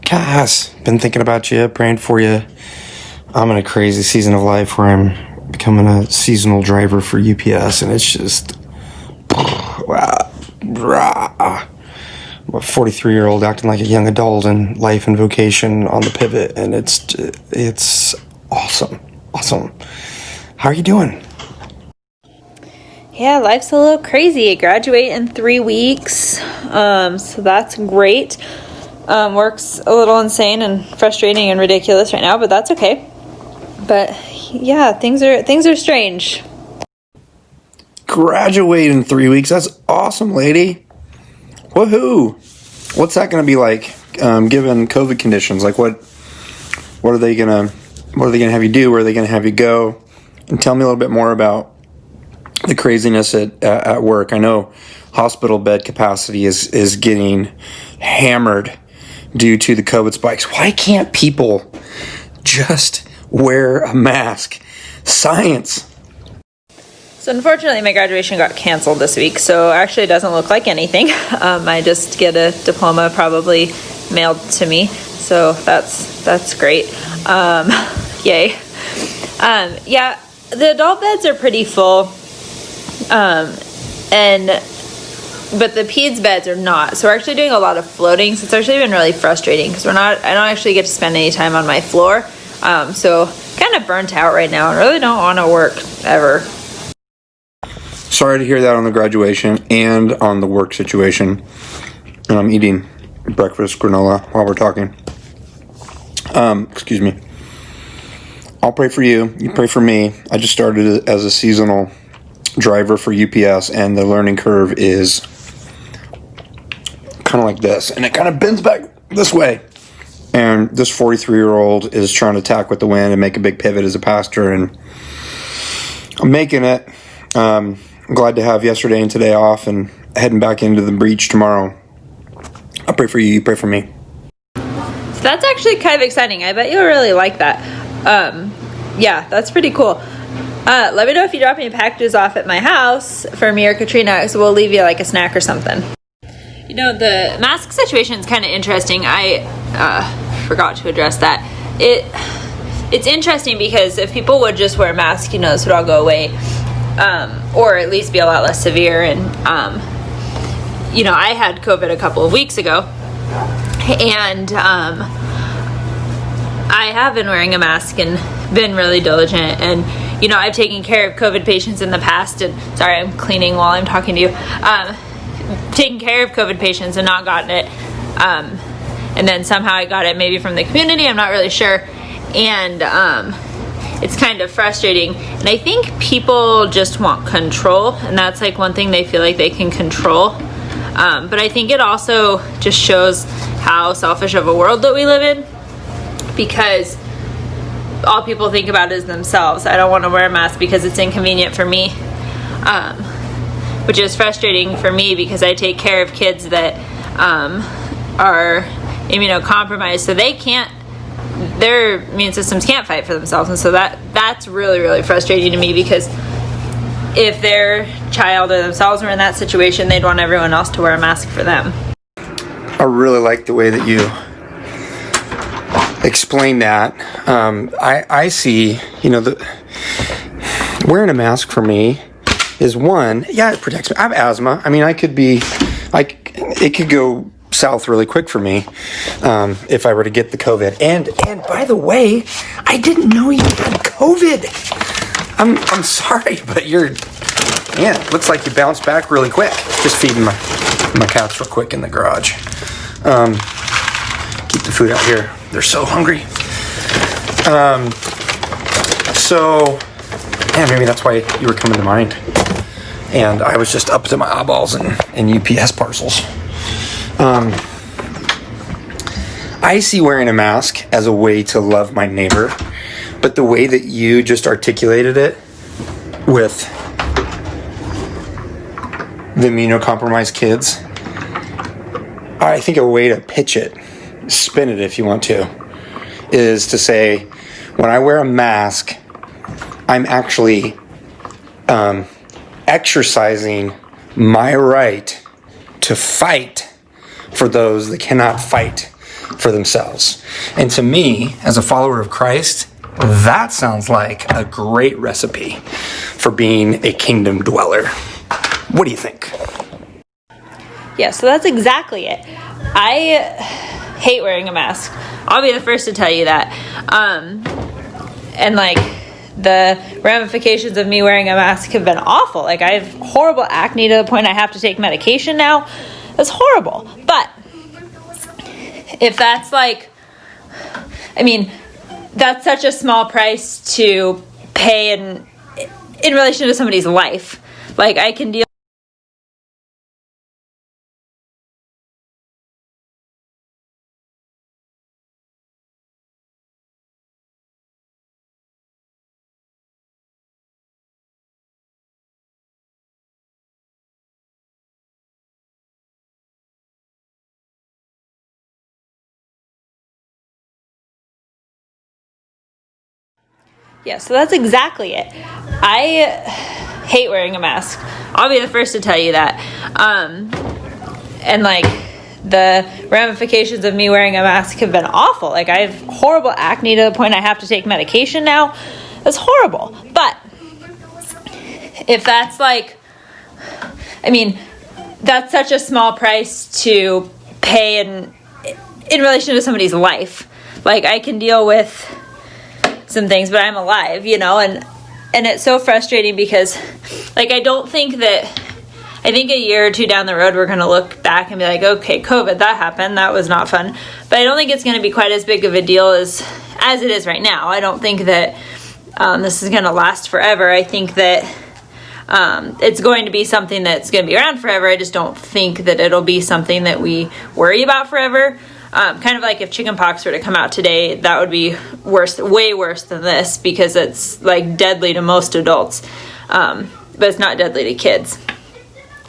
Cass, been thinking about you, praying for you. I'm in a crazy season of life where I'm becoming a seasonal driver for UPS, and it's just wow, rah. I'm a 43-year-old acting like a young adult in life and vocation on the pivot, and it's awesome. How are you doing? Yeah, life's a little crazy. I graduate in 3 weeks, so that's great. Work's a little insane and frustrating and ridiculous right now, but that's okay. But yeah, things are strange. Graduate in 3 weeks. That's awesome, lady. Woohoo! What's that going to be like, given COVID conditions? Like, what are they gonna have you do? Where are they gonna have you go? And tell me a little bit more about the craziness at work. I know hospital bed capacity is getting hammered due to the COVID spikes. Why can't people just wear a mask? Science. So unfortunately, my graduation got canceled this week, so actually it doesn't look like anything. I just get a diploma probably mailed to me, so that's great. Yay. Yeah, the adult beds are pretty full, but the peds beds are not. So we're actually doing a lot of floating. So it's actually been really frustrating because I don't actually get to spend any time on my floor. So kind of burnt out right now and really don't want to work ever. Sorry to hear that on the graduation and on the work situation. And I'm eating breakfast granola while we're talking. Excuse me. I'll pray for you. You pray for me. I just started as a seasonal driver for UPS, and the learning curve is kind of like this, and it kind of bends back this way. And this 43-year-old is trying to tack with the wind and make a big pivot as a pastor, and I'm making it. I'm glad to have yesterday and today off and heading back into the breach tomorrow. I'll pray for you. You pray for me. So that's actually kind of exciting. I bet you'll really like that. Yeah, that's pretty cool. Let me know if you drop any packages off at my house for me or Katrina, so we'll leave you like a snack or something. You know, the mask situation is kind of interesting. I forgot to address that. It's interesting because if people would just wear a mask, this would all go away, or at least be a lot less severe. And I had COVID a couple of weeks ago, and I have been wearing a mask and been really diligent, and I've taken care of COVID patients in the past, and sorry, I'm cleaning while I'm talking to you. Taken care of COVID patients and not gotten it, and then somehow I got it maybe from the community. I'm not really sure, and it's kind of frustrating. And I think people just want control, and that's like one thing they feel like they can control. But I think it also just shows how selfish of a world that we live in, because all people think about is themselves. I don't want to wear a mask because it's inconvenient for me, which is frustrating for me because I take care of kids that are immunocompromised, so their immune systems can't fight for themselves. And so that's really, really frustrating to me, because if their child or themselves were in that situation, they'd want everyone else to wear a mask for them. I really like the way that you explain that. I see, wearing a mask for me is one, yeah, it protects me. I have asthma. I mean, it could go south really quick for me if I were to get the COVID. And by the way, I didn't know you had COVID. I'm sorry, but looks like you bounced back really quick. Just feeding my cats real quick in the garage. Keep the food out here. They're so hungry. Maybe that's why you were coming to mind. And I was just up to my eyeballs in UPS parcels. I see wearing a mask as a way to love my neighbor, but the way that you just articulated it with the immunocompromised kids, I think a way to pitch it, spin it if you want to, is to say, when I wear a mask, I'm actually exercising my right to fight for those that cannot fight. for themselves. And to me, as a follower of Christ, that sounds like a great recipe for being a kingdom dweller. What do you think? Yeah, so that's exactly it. I hate wearing a mask. I'll be the first to tell you that. And like the ramifications of me wearing a mask have been awful. Like I have horrible acne to the point I have to take medication now. That's horrible. But if that's like, I mean, that's such a small price to pay in relation to somebody's life. Like I can deal. Yeah, so that's exactly it. I hate wearing a mask. I'll be the first to tell you that. And like the ramifications of me wearing a mask have been awful. Like I have horrible acne to the point I have to take medication now. That's horrible. But if that's like, I mean, that's such a small price to pay in relation to somebody's life. Like I can deal with some things, but I'm alive, you know, and it's so frustrating because like I think a year or two down the road we're going to look back and be like, okay, COVID, that happened, that was not fun. But I don't think it's going to be quite as big of a deal as it is right now. I don't think that this is going to last forever. I think that it's going to be something that's going to be around forever. I just don't think that it'll be something that we worry about forever. Kind of like if chickenpox were to come out today, that would be worse, way worse than this, because it's like deadly to most adults, but it's not deadly to kids.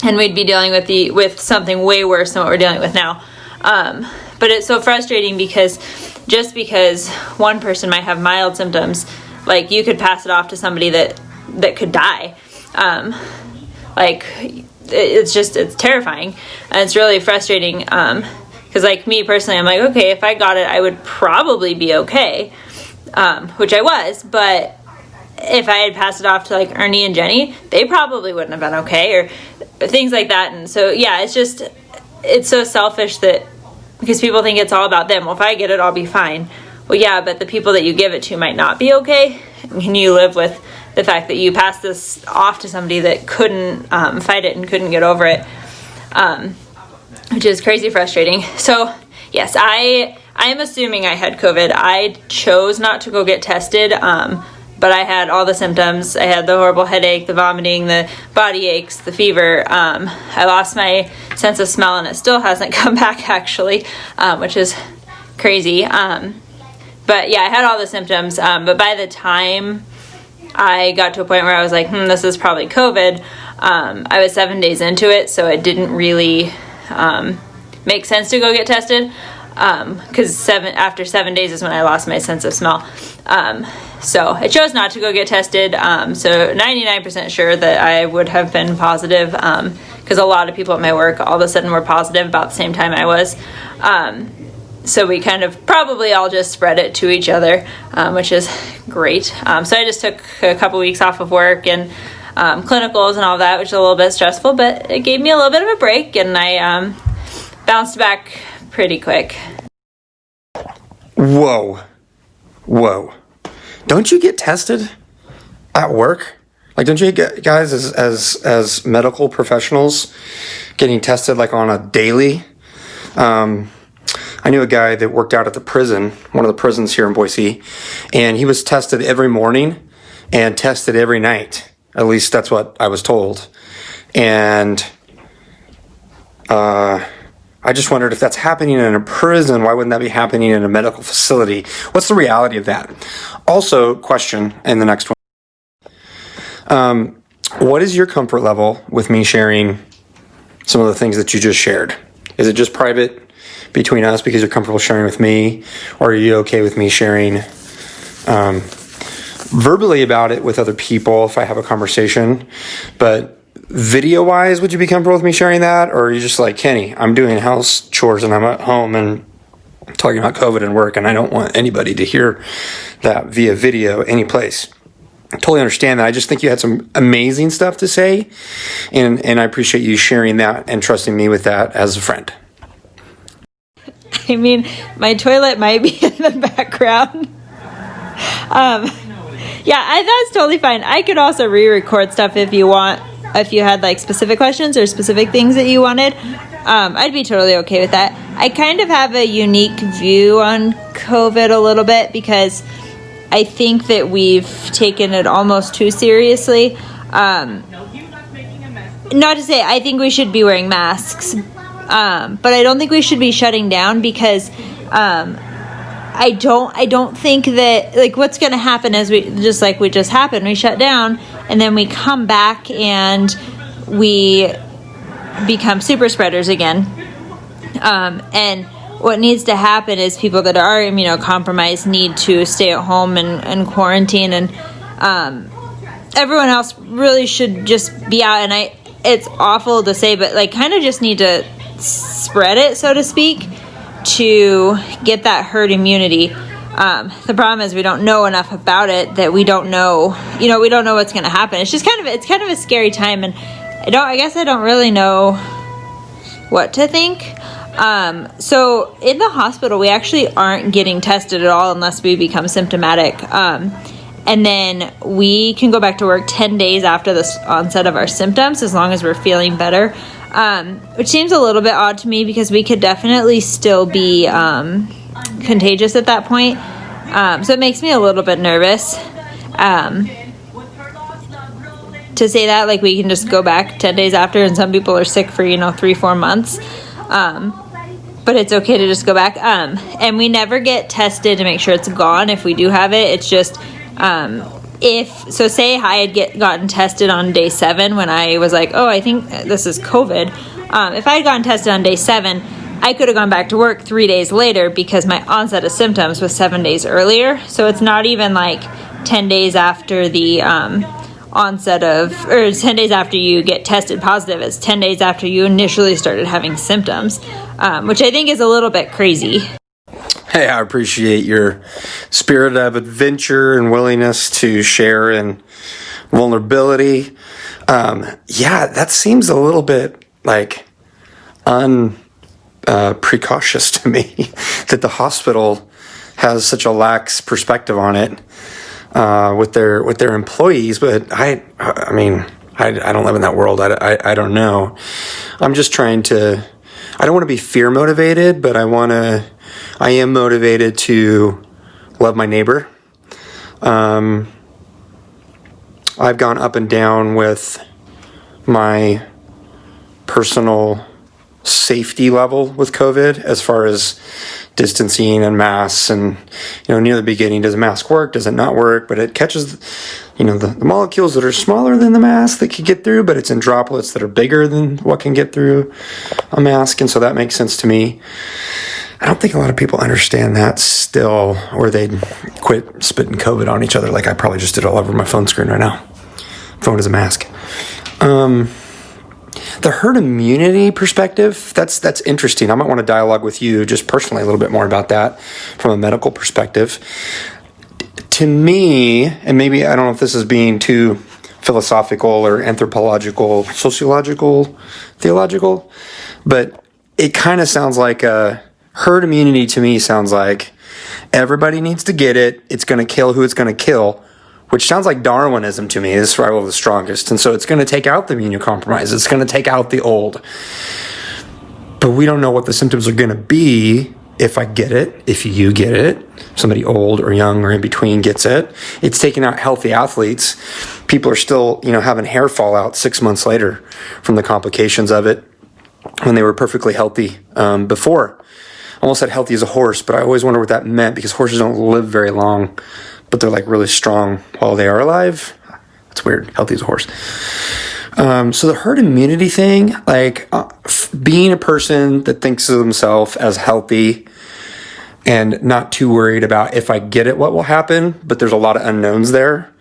And we'd be dealing with something way worse than what we're dealing with now. But it's so frustrating because just because one person might have mild symptoms, like you could pass it off to somebody that could die. Like it's terrifying, and it's really frustrating. Because like me personally, I'm like, okay, if I got it, I would probably be okay, which I was. But if I had passed it off to like Ernie and Jenny, they probably wouldn't have been okay, or things like that. And so, yeah, it's so selfish that because people think it's all about them. Well, if I get it, I'll be fine. Well, yeah, but the people that you give it to might not be okay. Can you live with the fact that you passed this off to somebody that couldn't fight it and couldn't get over it? Which is crazy frustrating. So yes, I am assuming I had COVID. I chose not to go get tested, but I had all the symptoms. I had the horrible headache, the vomiting, the body aches, the fever. I lost my sense of smell, and it still hasn't come back actually, which is crazy. But yeah, I had all the symptoms, but by the time I got to a point where I was like, this is probably COVID, I was 7 days into it, so it didn't really make sense to go get tested, because after 7 days is when I lost my sense of smell. So I chose not to go get tested. So 99% sure that I would have been positive, because a lot of people at my work all of a sudden were positive about the same time I was. So we kind of probably all just spread it to each other, which is great. So I just took a couple weeks off of work and clinicals and all that, which is a little bit stressful, but it gave me a little bit of a break, and I bounced back pretty quick. Whoa. Don't you get tested at work? Like, don't you get guys as medical professionals getting tested like on a daily? I knew a guy that worked out at the prison, one of the prisons here in Boise, and he was tested every morning and tested every night. At least that's what I was told. And I just wondered if that's happening in a prison, why wouldn't that be happening in a medical facility? What's the reality of that? Also, question in the next one. What is your comfort level with me sharing some of the things that you just shared? Is it just private between us because you're comfortable sharing with me? Or are you okay with me sharing verbally about it with other people if I have a conversation? But video-wise, would you be comfortable with me sharing that? Or are you just like, Kenny, I'm doing house chores and I'm at home and talking about COVID and work, and I don't want anybody to hear that via video any place. I totally understand that. I just think you had some amazing stuff to say, and I appreciate you sharing that and trusting me with that as a friend. I mean, my toilet might be in the background. Yeah, that's totally fine. I could also re-record stuff if you want, if you had like specific questions or specific things that you wanted. I'd be totally okay with that. I kind of have a unique view on COVID a little bit because I think that we've taken it almost too seriously. Not to say I think we should be wearing masks, but I don't think we should be shutting down because I don't think that, like, what's going to happen is we shut down and then we come back and we become super spreaders again. And what needs to happen is people that are immunocompromised need to stay at home and quarantine, and everyone else really should just be out. And it's awful to say, but like kind of just need to spread it, so to speak, to get that herd immunity. The problem is we don't know enough about it that we don't know, we don't know what's going to happen. It's just kind of a scary time, and I guess I don't really know what to think. So in the hospital, we actually aren't getting tested at all unless we become symptomatic. And then we can go back to work 10 days after the onset of our symptoms, as long as we're feeling better. Which seems a little bit odd to me because we could definitely still be contagious at that point. So it makes me a little bit nervous to say that, like, we can just go back 10 days after, and some people are sick for 3-4 months. But it's okay to just go back. And we never get tested to make sure it's gone if we do have it. It's just say I had gotten tested on day 7 when I was like, oh, I think this is COVID. If I had gotten tested on day 7, I could have gone back to work 3 days later because my onset of symptoms was 7 days earlier. So it's not even like 10 days after the onset of, or 10 days after you get tested positive. It's 10 days after you initially started having symptoms, which I think is a little bit crazy. Hey, I appreciate your spirit of adventure and willingness to share and vulnerability. That seems a little bit like precautious to me that the hospital has such a lax perspective on it with their employees. But I don't live in that world. I don't know. I'm just trying to. I don't want to be fear motivated, but I am motivated to love my neighbor. I've gone up and down with my personal safety level with COVID as far as distancing and masks, and near the beginning, does a mask work, does it not work? But it catches the molecules that are smaller than the mask that can get through, but it's in droplets that are bigger than what can get through a mask, and so that makes sense to me. I don't think a lot of people understand that still, or they'd quit spitting COVID on each other like I probably just did all over my phone screen right now. Phone is a mask. The herd immunity perspective, that's interesting. I might want to dialogue with you just personally a little bit more about that from a medical perspective. To me, and maybe I don't know if this is being too philosophical or anthropological, sociological, theological, but it kind of sounds like herd immunity to me sounds like everybody needs to get it. It's going to kill who it's going to kill, which sounds like Darwinism to me, is survival of the strongest. And so it's going to take out the immunocompromised. It's going to take out the old. But we don't know what the symptoms are going to be if I get it, if you get it, somebody old or young or in between gets it. It's taking out healthy athletes. People are still, having hair fall out 6 months later from the complications of it when they were perfectly healthy before. I almost said healthy as a horse, but I always wonder what that meant because horses don't live very long, but they're like really strong while they are alive. That's weird. Healthy as a horse. So the herd immunity thing, like being a person that thinks of themselves as healthy and not too worried about if I get it, what will happen. But there's a lot of unknowns there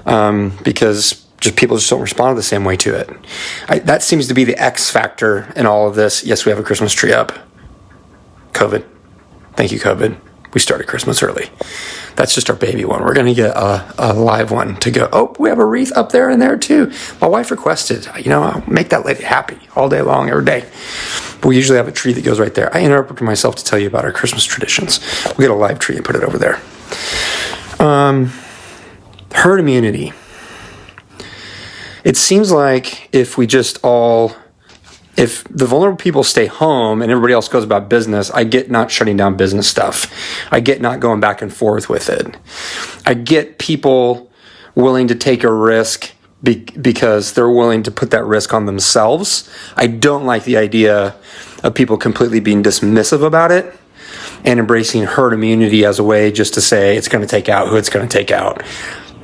because people just don't respond the same way to it. That seems to be the X factor in all of this. Yes, we have a Christmas tree up. COVID. Thank you, COVID. We started Christmas early. That's just our baby one. We're going to get a live one to go. Oh, we have a wreath up there and there too. My wife requested, I'll make that lady happy all day long, every day. But we usually have a tree that goes right there. I interrupted myself to tell you about our Christmas traditions. We'll get a live tree and put it over there. Herd immunity. It seems like if the vulnerable people stay home and everybody else goes about business, I get not shutting down business stuff. I get not going back and forth with it. I get people willing to take a risk because they're willing to put that risk on themselves. I don't like the idea of people completely being dismissive about it and embracing herd immunity as a way just to say it's going to take out who it's going to take out.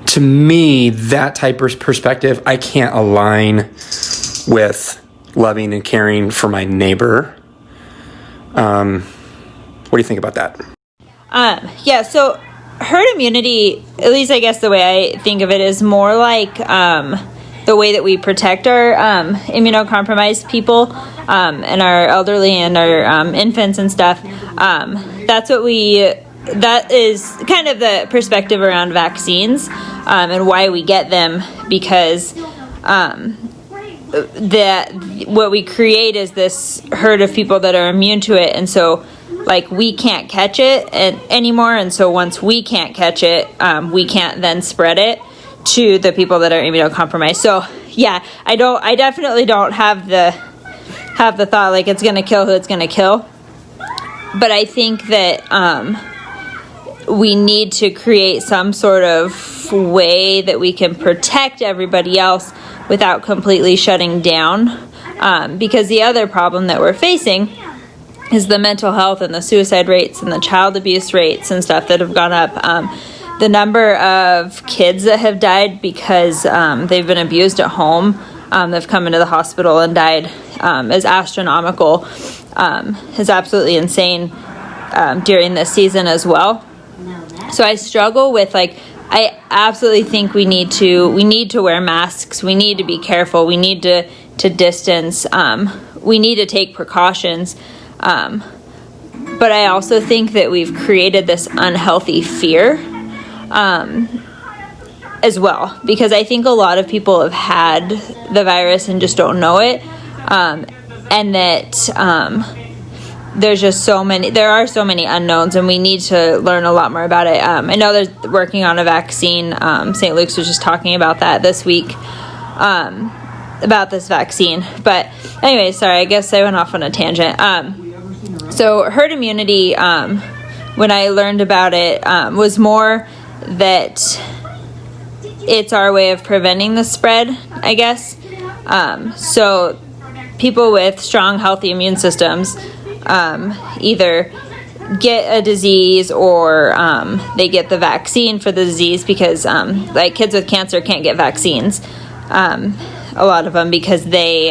To me, that type of perspective, I can't align with loving and caring for my neighbor. What do you think about that? So herd immunity, at least I guess the way I think of it, is more like the way that we protect our immunocompromised people and our elderly and our infants and stuff. That is kind of the perspective around vaccines and why we get them, because what we create is this herd of people that are immune to it, and so we can't catch it anymore, and so once we can't catch it, we can't then spread it to the people that are immunocompromised. So yeah, I definitely don't have the thought it's going to kill who it's going to kill, but I think that we need to create some sort of way that we can protect everybody else without completely shutting down, because the other problem that we're facing is the mental health and the suicide rates and the child abuse rates and stuff that have gone up. The number of kids that have died because they've been abused at home, they've come into the hospital and died, is astronomical, is absolutely insane during this season as well. So I struggle with I absolutely think we need to wear masks. We need to be careful. We need to distance. We need to take precautions. But I also think that we've created this unhealthy fear as well, because I think a lot of people have had the virus and just don't know it, and that there are so many unknowns, and we need to learn a lot more about it. I know they're working on a vaccine. St. Luke's was just talking about that this week, about this vaccine. But anyway, sorry, I guess I went off on a tangent. So herd immunity, when I learned about it, was more that it's our way of preventing the spread, I guess. So people with strong, healthy immune systems either get a disease or they get the vaccine for the disease, because kids with cancer can't get vaccines, a lot of them, because they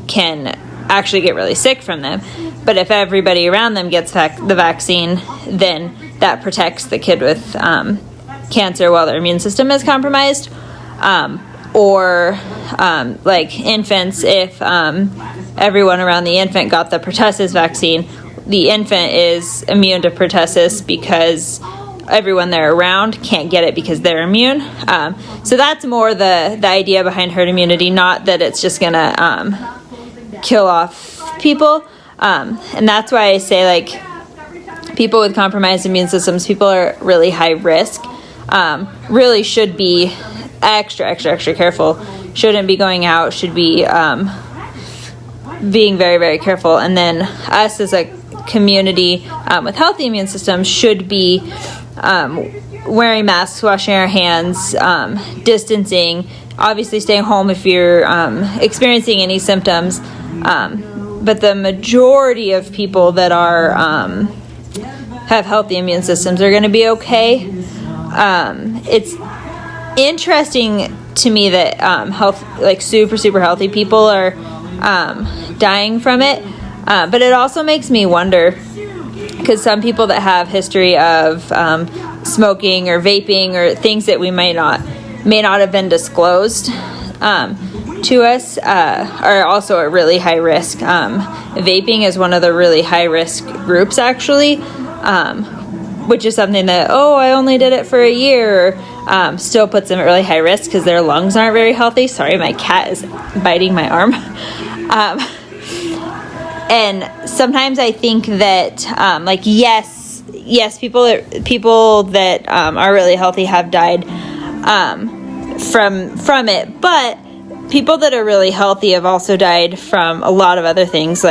can actually get really sick from them. But if everybody around them gets the vaccine, then that protects the kid with cancer while their immune system is compromised. Or infants, if everyone around the infant got the pertussis vaccine, the infant is immune to pertussis because everyone they're around can't get it because they're immune. So that's more the idea behind herd immunity, not that it's just going to kill off people. And that's why I say, people with compromised immune systems, people are really high risk, really should be extra careful, shouldn't be going out, should be being very, very careful. And then us as a community with healthy immune systems should be wearing masks, washing our hands, distancing, obviously staying home if you're experiencing any symptoms. But the majority of people that are have healthy immune systems are going to be okay. It's interesting to me that super healthy people are dying from it, but it also makes me wonder, because some people that have history of smoking or vaping or things that we may not have been disclosed to us are also at really high risk. Vaping is one of the really high risk groups, actually. which is something that, I only did it for a year, still puts them at really high risk because their lungs aren't very healthy. Sorry, my cat is biting my arm. And sometimes I think that, yes, people that are really healthy have died from it, but people that are really healthy have also died from a lot of other things, like